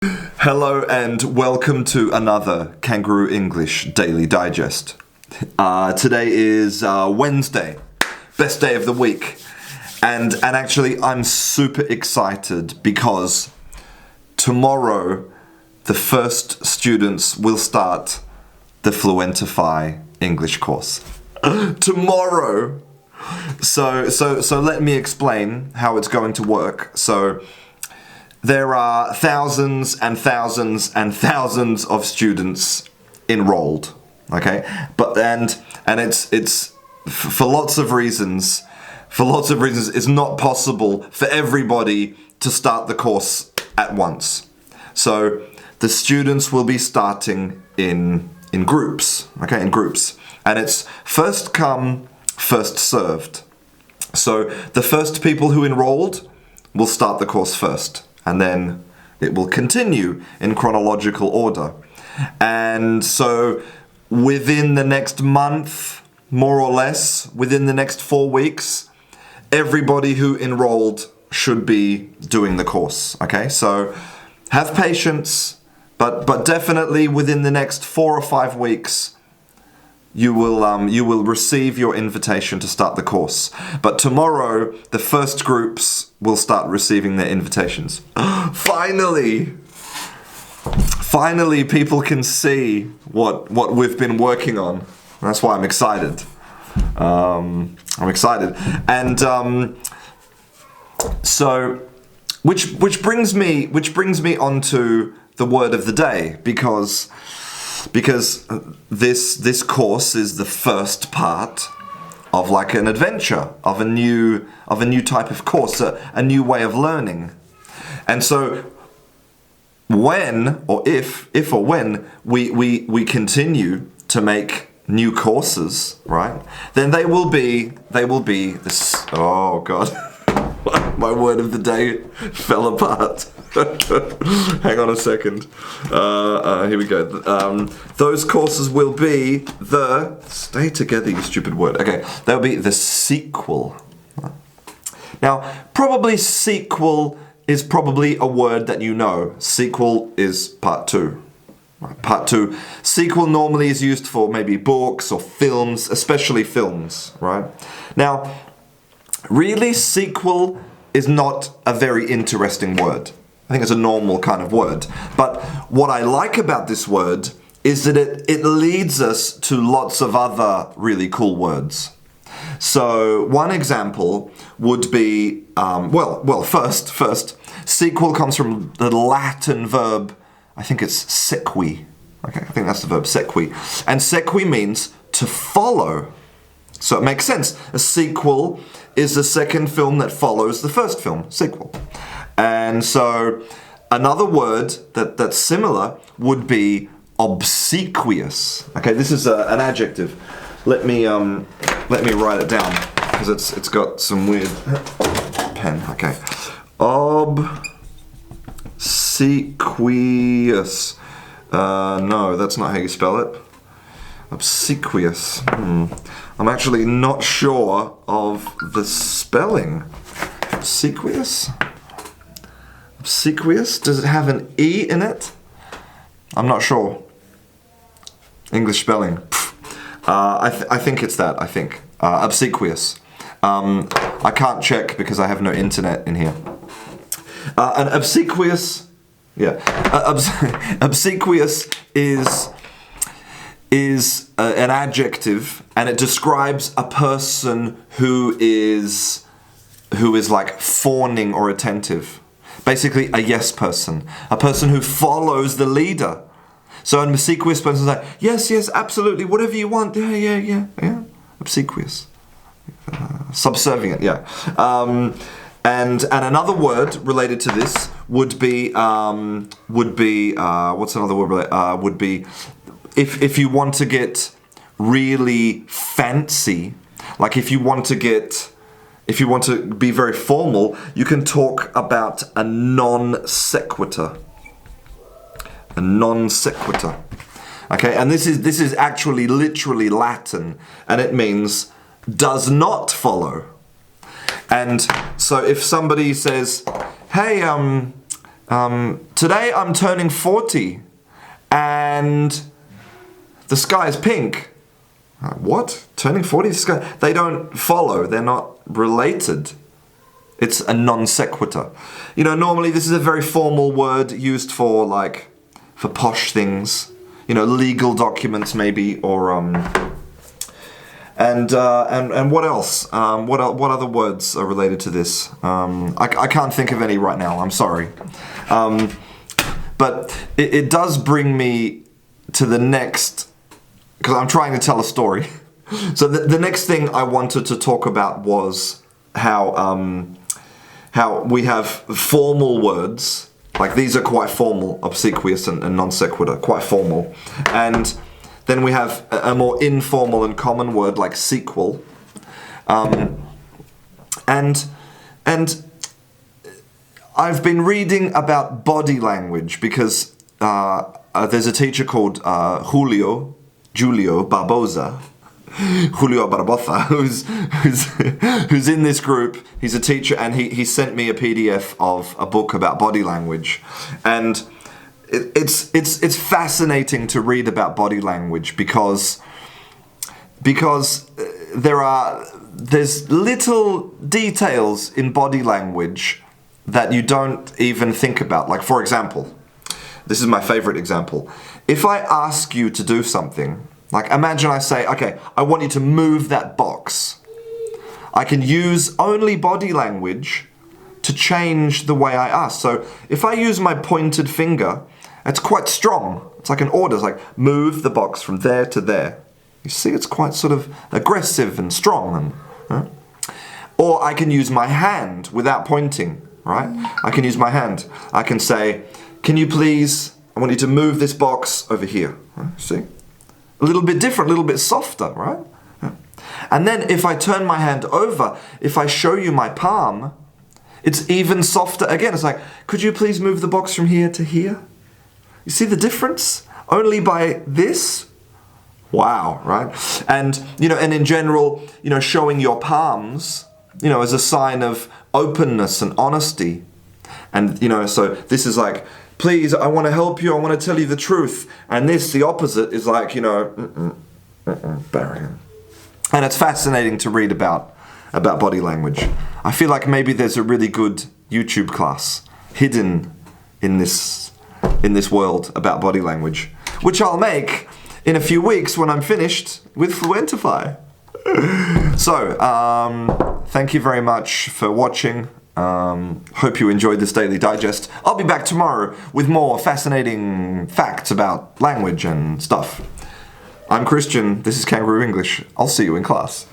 Hello and welcome to another Canguro English Daily Digest. Today is Wednesday, best day of the week. And actually I'm super excited because tomorrow the first students will start the Fluentify English course. Tomorrow! So let me explain how it's going to work. So there are thousands and thousands and thousands of students enrolled, okay? But and it's for lots of reasons. It's not possible for everybody to start the course at once. So the students will be starting in groups, okay? In groups, and it's first come, first served. So the first people who enrolled will start the course first. And then it will continue in chronological order. And so within the next month, more or less, within the next 4 weeks, everybody who enrolled should be doing the course. Okay, so have patience, but definitely within the next 4 or 5 weeks, you will receive your invitation to start the course. But tomorrow, the first groups will start receiving their invitations. Finally, people can see what we've been working on. That's why I'm excited. I'm excited, and so which brings me onto the word of the day because this course is the first part of like an adventure of a new type of course, a new way of learning. And so when or if or when we continue to make new courses, right, then they will be this. Oh God. My word of the day fell apart. Hang on a second. Here we go. Those courses will be stay together, you stupid word. Okay, they'll be the sequel. Now, probably sequel is probably a word that you know. Sequel is part 2. Part 2. Sequel normally is used for maybe books or films, especially films, right? Now, really, sequel is not a very interesting word. I think it's a normal kind of word. But what I like about this word is that it leads us to lots of other really cool words. So one example would be, first, sequel comes from the Latin verb, I think it's sequi. Okay, I think that's the verb, sequi. And sequi means to follow. So it makes sense. A sequel is the second film that follows the first film, sequel. And so another word that's similar would be obsequious. Okay, this is an adjective. Let me write it down because it's got some weird pen. Okay, obsequious. No, that's not how you spell it. Obsequious. I'm actually not sure of the spelling. Obsequious? Obsequious? Does it have an E in it? I'm not sure. English spelling. I think it's that, I think. Obsequious. I can't check because I have no internet in here. An obsequious... Yeah. Obsequious is an adjective, and it describes a person who is like fawning or attentive. Basically, a yes person, a person who follows the leader. So an obsequious person is like, yes, absolutely, whatever you want, yeah. Obsequious, subservient, yeah. And another word related to this would be what's another word? Would be if you want to get really fancy, like if you want to be very formal, you can talk about a non sequitur. A non sequitur. Okay, and this is actually literally Latin, and it means does not follow. And so if somebody says, hey, Today I'm turning 40 and the sky is pink. What? Turning 40? The sky? They don't follow. They're not related. It's a non sequitur. You know, normally this is a very formal word used for for posh things. You know, legal documents maybe, or and what else? What other words are related to this? I can't think of any right now. I'm sorry, but it does bring me to the next, because I'm trying to tell a story. So the next thing I wanted to talk about was how we have formal words. Like these are quite formal, obsequious and non sequitur, quite formal. And then we have a more informal and common word like sequel. And I've been reading about body language because there's a teacher called Julio Barbosa, who's in this group. He's a teacher, and he sent me a PDF of a book about body language, and it's fascinating to read about body language because there's little details in body language that you don't even think about. Like, for example, this is my favorite example. If I ask you to do something, like imagine I say, okay, I want you to move that box. I can use only body language to change the way I ask. So if I use my pointed finger, it's quite strong. It's like an order. It's like, move the box from there to there. You see, it's quite sort of aggressive and strong. Or I can use my hand without pointing, right? I can use my hand. I can say, can you please, I want you to move this box over here. See? A little bit different, a little bit softer, right? And then if I turn my hand over, if I show you my palm, it's even softer again. It's like, could you please move the box from here to here? You see the difference? Only by this? Wow, right? And, and in general, showing your palms, as a sign of openness and honesty. And, so this is like, please, I want to help you, I want to tell you the truth. And this, the opposite, is like, barrier. And it's fascinating to read about body language. I feel like maybe there's a really good YouTube class hidden in this world about body language, which I'll make in a few weeks when I'm finished with Fluentify. So, thank you very much for watching. Hope you enjoyed this daily digest. I'll be back tomorrow with more fascinating facts about language and stuff. I'm Christian, this is Kangaroo English. I'll see you in class.